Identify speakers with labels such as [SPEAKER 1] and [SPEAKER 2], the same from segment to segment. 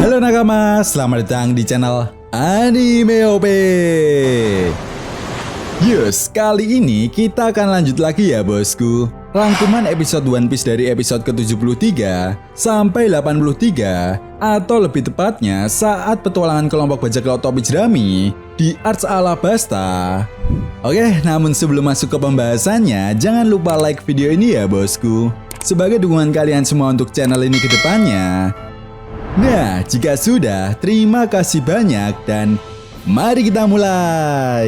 [SPEAKER 1] Halo nakama, selamat datang di channel Anime OP. Yes, kali ini kita akan lanjut lagi ya bosku. Rangkuman episode One Piece dari episode ke-73 sampai 83, atau lebih tepatnya saat petualangan kelompok bajak laut topi jerami di Arch Alabasta. Oke, namun sebelum masuk ke pembahasannya, jangan lupa like video ini ya bosku, sebagai dukungan kalian semua untuk channel ini ke depannya. Nah, jika sudah, terima kasih banyak dan mari kita mulai.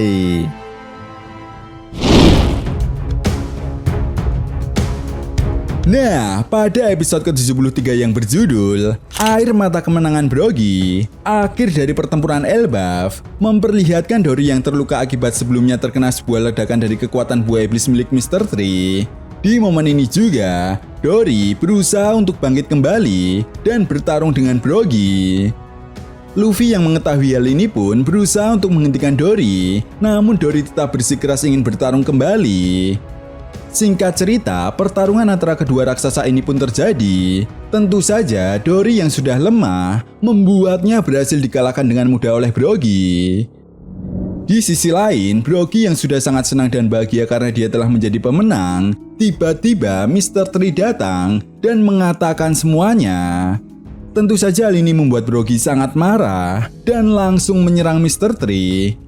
[SPEAKER 1] Nah, pada episode ke-73 yang berjudul Air Mata Kemenangan Brogy, akhir dari pertempuran Elbaf memperlihatkan Dory yang terluka akibat sebelumnya terkena sebuah ledakan dari kekuatan buah iblis milik Mr. Tree. Di momen ini juga, Dory berusaha untuk bangkit kembali dan bertarung dengan Brogy. Luffy yang mengetahui hal ini pun berusaha untuk menghentikan Dory, namun Dory tetap bersikeras ingin bertarung kembali. Singkat cerita, pertarungan antara kedua raksasa ini pun terjadi. Tentu saja, Dory yang sudah lemah membuatnya berhasil dikalahkan dengan mudah oleh Brogy. Di sisi lain, Brogy yang sudah sangat senang dan bahagia karena dia telah menjadi pemenang, tiba-tiba Mr. Tree datang dan mengatakan semuanya. Tentu saja hal ini membuat Brogy sangat marah dan langsung menyerang Mr. Tree.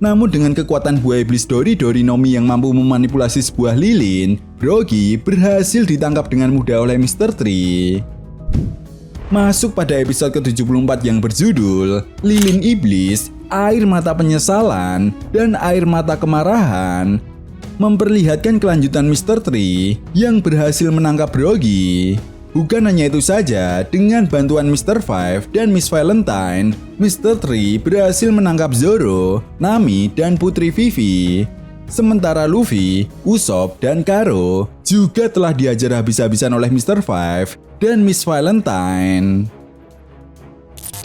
[SPEAKER 1] Namun dengan kekuatan buah iblis Dory yang mampu memanipulasi sebuah lilin, Brogy berhasil ditangkap dengan mudah oleh Mr. Tree. Masuk pada episode ke-74 yang berjudul Lilin Iblis, Air Mata Penyesalan, dan Air Mata Kemarahan, memperlihatkan kelanjutan Mr. Tree yang berhasil menangkap Brogy. Bukan hanya itu saja, dengan bantuan Mr. Five dan Miss Valentine, Mr. Tree berhasil menangkap Zoro, Nami, dan Putri Vivi. Sementara Luffy, Usopp, dan Karo juga telah diajar habis-habisan oleh Mr. Five dan Miss Valentine.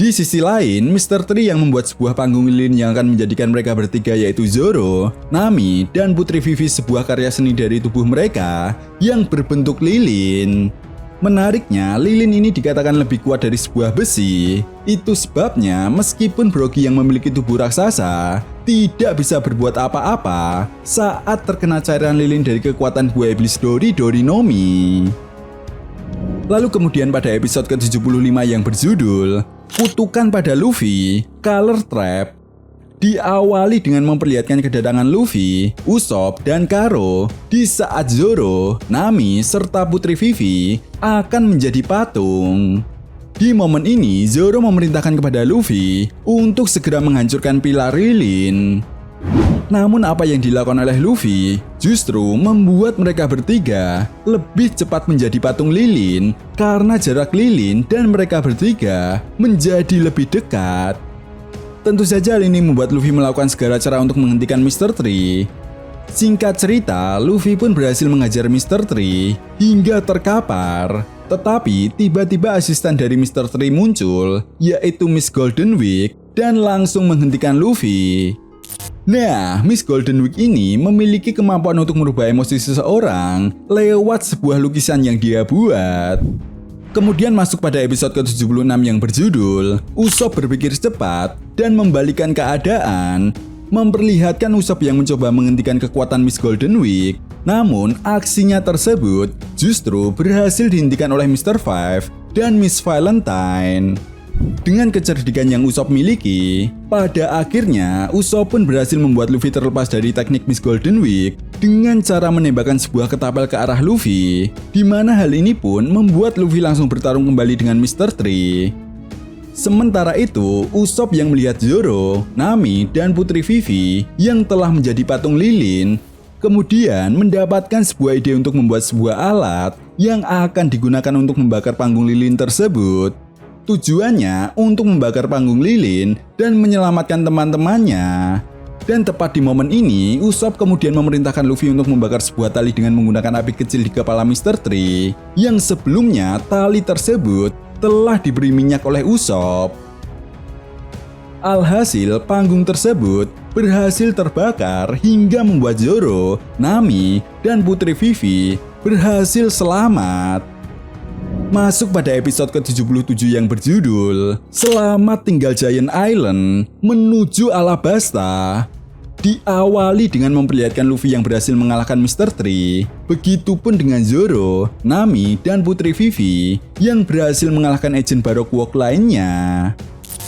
[SPEAKER 1] Di sisi lain, Mr. Tree yang membuat sebuah panggung lilin yang akan menjadikan mereka bertiga yaitu Zoro, Nami, dan Putri Vivi sebuah karya seni dari tubuh mereka yang berbentuk lilin. Menariknya, lilin ini dikatakan lebih kuat dari sebuah besi. Itu sebabnya meskipun Brogy yang memiliki tubuh raksasa tidak bisa berbuat apa-apa saat terkena cairan lilin dari kekuatan buah iblis Dorinomi. Lalu kemudian pada episode ke-75 yang berjudul Kutukan pada Luffy, Color Trap, diawali dengan memperlihatkan kedatangan Luffy, Usopp, dan Karo di saat Zoro, Nami, serta Putri Vivi akan menjadi patung. Di momen ini, Zoro memerintahkan kepada Luffy untuk segera menghancurkan pilar lilin. Namun apa yang dilakukan oleh Luffy justru membuat mereka bertiga lebih cepat menjadi patung lilin karena jarak lilin dan mereka bertiga menjadi lebih dekat. Tentu saja hal ini membuat Luffy melakukan segala cara untuk menghentikan Mr. Tree. Singkat cerita, Luffy pun berhasil mengajar Mr. Tree hingga terkapar. Tetapi tiba-tiba asisten dari Mr. Tree muncul, yaitu Miss Golden Week, dan langsung menghentikan Luffy. Nah, Miss Golden Week ini memiliki kemampuan untuk merubah emosi seseorang lewat sebuah lukisan yang dia buat. Kemudian masuk pada episode ke-76 yang berjudul Usopp berpikir cepat dan membalikan keadaan, memperlihatkan Usopp yang mencoba menghentikan kekuatan Miss Golden Week. Namun aksinya tersebut justru berhasil dihentikan oleh Mr. Five dan Miss Valentine. Dengan kecerdikan yang Usopp miliki, pada akhirnya Usopp pun berhasil membuat Luffy terlepas dari teknik Miss Golden Week dengan cara menembakkan sebuah ketapel ke arah Luffy, di mana hal ini pun membuat Luffy langsung bertarung kembali dengan Mr. Tree. Sementara itu, Usopp yang melihat Zoro, Nami, dan Putri Vivi yang telah menjadi patung lilin, kemudian mendapatkan sebuah ide untuk membuat sebuah alat yang akan digunakan untuk membakar panggung lilin tersebut. Tujuannya untuk membakar panggung lilin dan menyelamatkan teman-temannya. Dan tepat di momen ini, Usopp kemudian memerintahkan Luffy untuk membakar sebuah tali dengan menggunakan api kecil di kepala Mr. Tree, yang sebelumnya tali tersebut telah diberi minyak oleh Usopp. Alhasil, panggung tersebut berhasil terbakar hingga membuat Zoro, Nami, dan Putri Vivi berhasil selamat. Masuk pada episode ke-77 yang berjudul Selamat Tinggal Giant Island menuju Alabasta. Diawali dengan memperlihatkan Luffy yang berhasil mengalahkan Mr. Tree. Begitupun dengan Zoro, Nami, dan Putri Vivi yang berhasil mengalahkan Agent Baroque Works lainnya.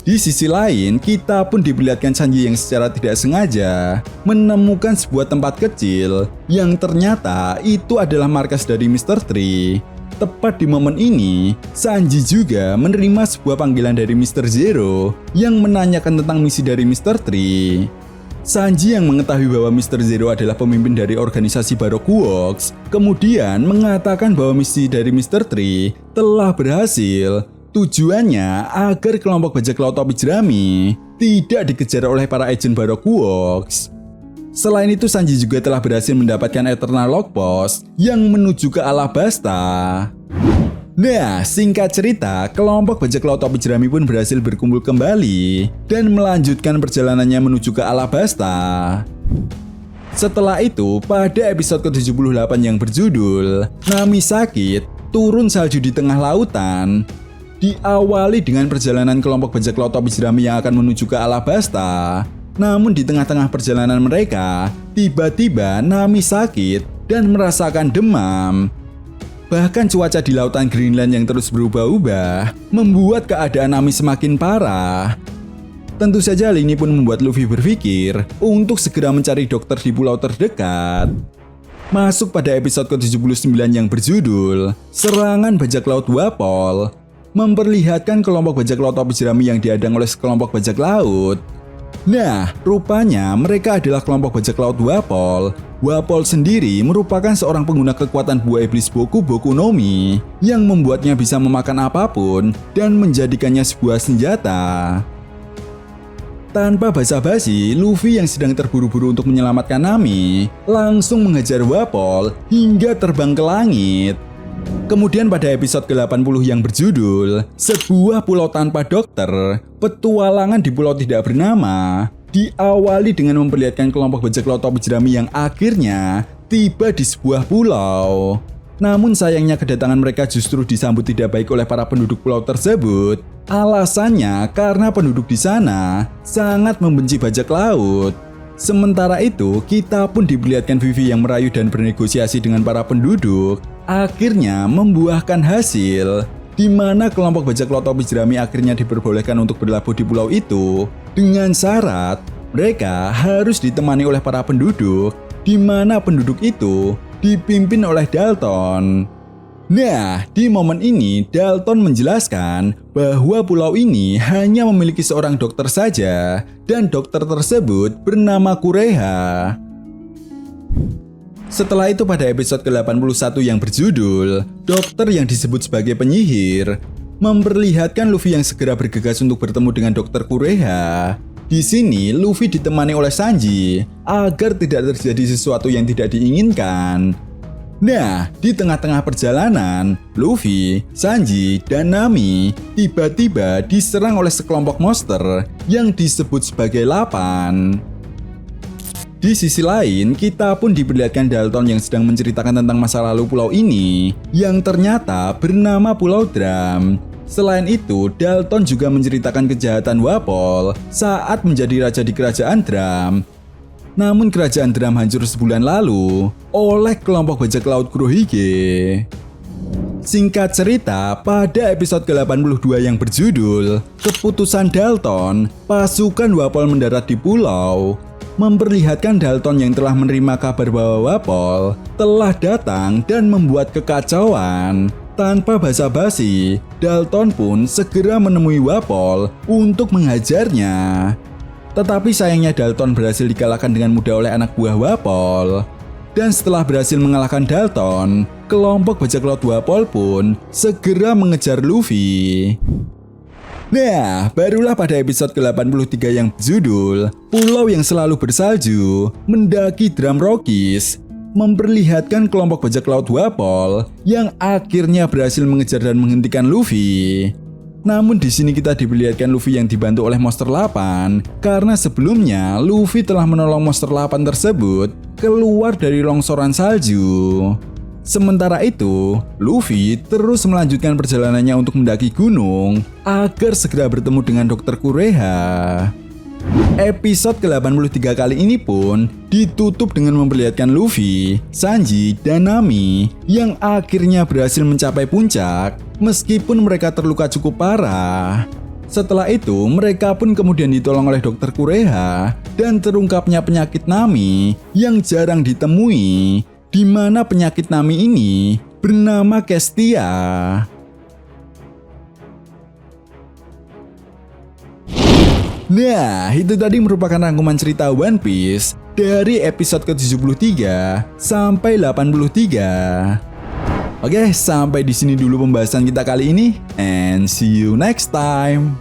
[SPEAKER 1] Di sisi lain, kita pun diperlihatkan Sanji yang secara tidak sengaja menemukan sebuah tempat kecil yang ternyata itu adalah markas dari Mr. Tree. Tepat di momen ini, Sanji juga menerima sebuah panggilan dari Mr. Zero yang menanyakan tentang misi dari Mr. Tree. Sanji yang mengetahui bahwa Mr. Zero adalah pemimpin dari organisasi Baroque Works, kemudian mengatakan bahwa misi dari Mr. Tree telah berhasil. Tujuannya agar kelompok bajak laut topi jerami tidak dikejar oleh para agen Baroque Works. Selain itu, Sanji juga telah berhasil mendapatkan Eternal Log Post yang menuju ke Alabasta. Nah, singkat cerita, kelompok bajak laut topi jerami pun berhasil berkumpul kembali dan melanjutkan perjalanannya menuju ke Alabasta. Setelah itu, pada episode ke-78 yang berjudul Nami Sakit, Turun Salju di Tengah Lautan, diawali dengan perjalanan kelompok bajak laut topi jerami yang akan menuju ke Alabasta. Namun di tengah-tengah perjalanan mereka, tiba-tiba Nami sakit dan merasakan demam. Bahkan cuaca di lautan Greenland yang terus berubah-ubah membuat keadaan Nami semakin parah. Tentu saja hal ini pun membuat Luffy berpikir untuk segera mencari dokter di pulau terdekat. Masuk pada episode ke-79 yang berjudul Serangan Bajak Laut Wapol, memperlihatkan kelompok bajak laut topi jerami yang dihadang oleh sekelompok bajak laut. Nah, rupanya mereka adalah kelompok bajak laut Wapol. Wapol sendiri merupakan seorang pengguna kekuatan buah iblis Boku Boku no Mi yang membuatnya bisa memakan apapun dan menjadikannya sebuah senjata. Tanpa basa-basi, Luffy yang sedang terburu-buru untuk menyelamatkan Nami langsung mengejar Wapol hingga terbang ke langit. Kemudian pada episode ke-80 yang berjudul Sebuah Pulau Tanpa Dokter, petualangan di pulau tidak bernama, diawali dengan memperlihatkan kelompok bajak laut topi jerami yang akhirnya tiba di sebuah pulau. Namun sayangnya kedatangan mereka justru disambut tidak baik oleh para penduduk pulau tersebut. Alasannya karena penduduk di sana sangat membenci bajak laut. Sementara itu, kita pun diperlihatkan Vivi yang merayu dan bernegosiasi dengan para penduduk, akhirnya membuahkan hasil, di mana kelompok bajak laut topi jerami akhirnya diperbolehkan untuk berlabuh di pulau itu dengan syarat mereka harus ditemani oleh para penduduk, di mana penduduk itu dipimpin oleh Dalton. Nah, di momen ini Dalton menjelaskan bahwa pulau ini hanya memiliki seorang dokter saja dan dokter tersebut bernama Kureha. Setelah itu pada episode ke-81 yang berjudul Dokter yang disebut sebagai penyihir, memperlihatkan Luffy yang segera bergegas untuk bertemu dengan dokter Kureha. Di sini Luffy ditemani oleh Sanji agar tidak terjadi sesuatu yang tidak diinginkan. Nah, di tengah-tengah perjalanan, Luffy, Sanji, dan Nami tiba-tiba diserang oleh sekelompok monster yang disebut sebagai Lapan. Di sisi lain, kita pun diperlihatkan Dalton yang sedang menceritakan tentang masa lalu pulau ini, yang ternyata bernama Pulau Drum. Selain itu, Dalton juga menceritakan kejahatan Wapol saat menjadi raja di kerajaan Drum. Namun kerajaan Drum hancur sebulan lalu oleh kelompok bajak laut Kurohige. Singkat cerita, pada episode ke-82 yang berjudul Keputusan Dalton, pasukan Wapol mendarat di pulau, memperlihatkan Dalton yang telah menerima kabar bahwa Wapol telah datang dan membuat kekacauan. Tanpa basa-basi, Dalton pun segera menemui Wapol untuk menghajarnya. Tetapi sayangnya Dalton berhasil dikalahkan dengan mudah oleh anak buah Wapol. Dan setelah berhasil mengalahkan Dalton, kelompok bajak laut Wapol pun segera mengejar Luffy. Nah, barulah pada episode ke-83 yang berjudul Pulau yang Selalu Bersalju, Mendaki Drum Rockies, memperlihatkan kelompok bajak laut Wapol yang akhirnya berhasil mengejar dan menghentikan Luffy. Namun di sini kita diperlihatkan Luffy yang dibantu oleh Monster 8 karena sebelumnya Luffy telah menolong Monster 8 tersebut keluar dari longsoran salju. Sementara itu, Luffy terus melanjutkan perjalanannya untuk mendaki gunung agar segera bertemu dengan Dr. Kureha. Episode ke-83 kali ini pun ditutup dengan memperlihatkan Luffy, Sanji, dan Nami yang akhirnya berhasil mencapai puncak meskipun mereka terluka cukup parah. Setelah itu, mereka pun kemudian ditolong oleh Dr. Kureha dan terungkapnya penyakit Nami yang jarang ditemui, di mana penyakit Nami ini bernama Kestia. Nah, itu tadi merupakan rangkuman cerita One Piece dari episode ke-73 sampai 83. Oke, sampai di sini dulu pembahasan kita kali ini, and see you next time.